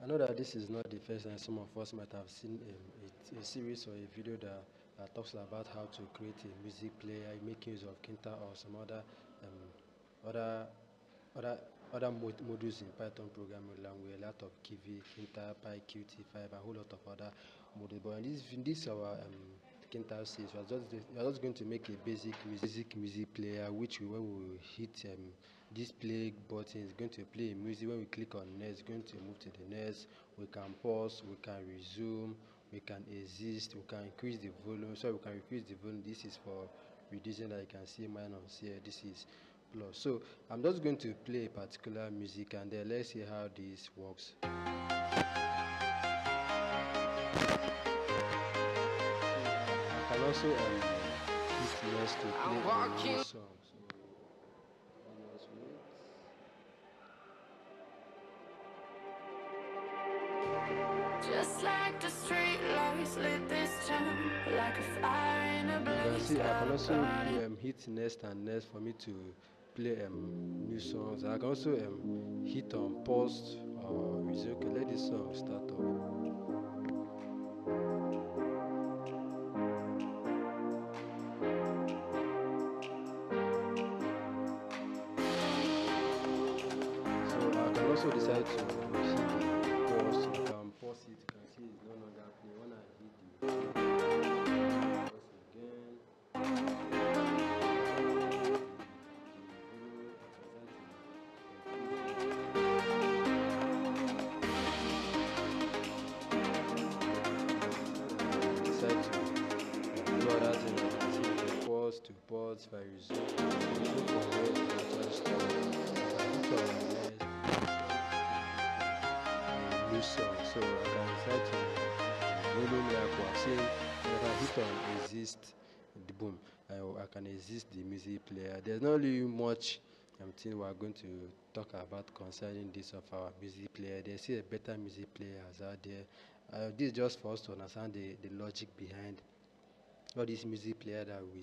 I know that this is not the first time some of us might have seen a series or a video that talks about how to create a music player, making use of Tkinter or some um, other modules in Python programming language, a lot of KV, Tkinter, PyQt5, and a whole lot of other modules. But in this our Tkinter series, we are just going to make a basic music player, which when we hit this play button, is going to play music. When we click on next, it's going to move to the next. We can pause, we can resume, we can exist, we can increase the volume. So we can increase the volume. This is for reducing, that you can see minus here. This is plus. So I'm just going to play a particular music, and then let's see how this works. I can also hit next to play a new song. So let's wait. Just like the street lights lit this town, like a fire in a blaze. You can see I can also hit next and next for me to play new songs. I can also hit on pause or resume. Okay, let this song start up. So I can also decide to hit the pause. I can pause it. You can see it's no longer playing. When I hit the pause again. Decide to do other things. I can see the pause to pause. If I resume from where it actually stopped, new song. So I can decide to volume like what saying. If I hit on exist, the boom, I can exist the music player. There's not really much thing we are going to talk about concerning this of our music player. There's still a better music players out there. This is just for us to understand the logic behind all these music player that we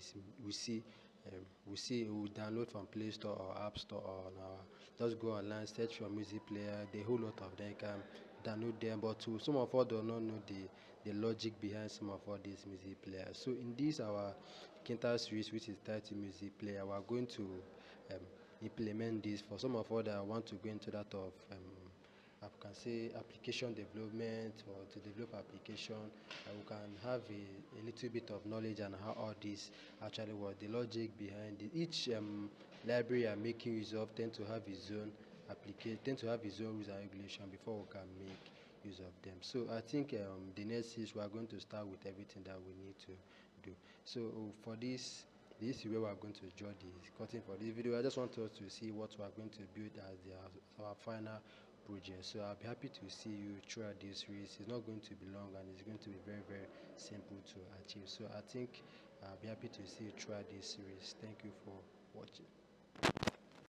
download from Play Store or App Store, or on our, just go online, search for music player. The whole lot of them can download them, but to some of us do not know the logic behind some of all these music players. So in this our Tkinter series, which is titled music player, we are going to implement this for some of us that want to go into that of I can say application development, or to develop application. We can have a little bit of knowledge on how all this actually works, the logic behind it. Each library I'm making use of tend to have its own rules and regulation before we can make use of them. So I think the next is we are going to start with everything that we need to do. So for this is where we are going to draw the curtain for this video. I just want us to see what we are going to build as our final project. So I'll be happy to see you throughout this series. It's not going to be long, and it's going to be very simple to achieve. So I think I'll be happy to see you throughout this series. Thank you for watching.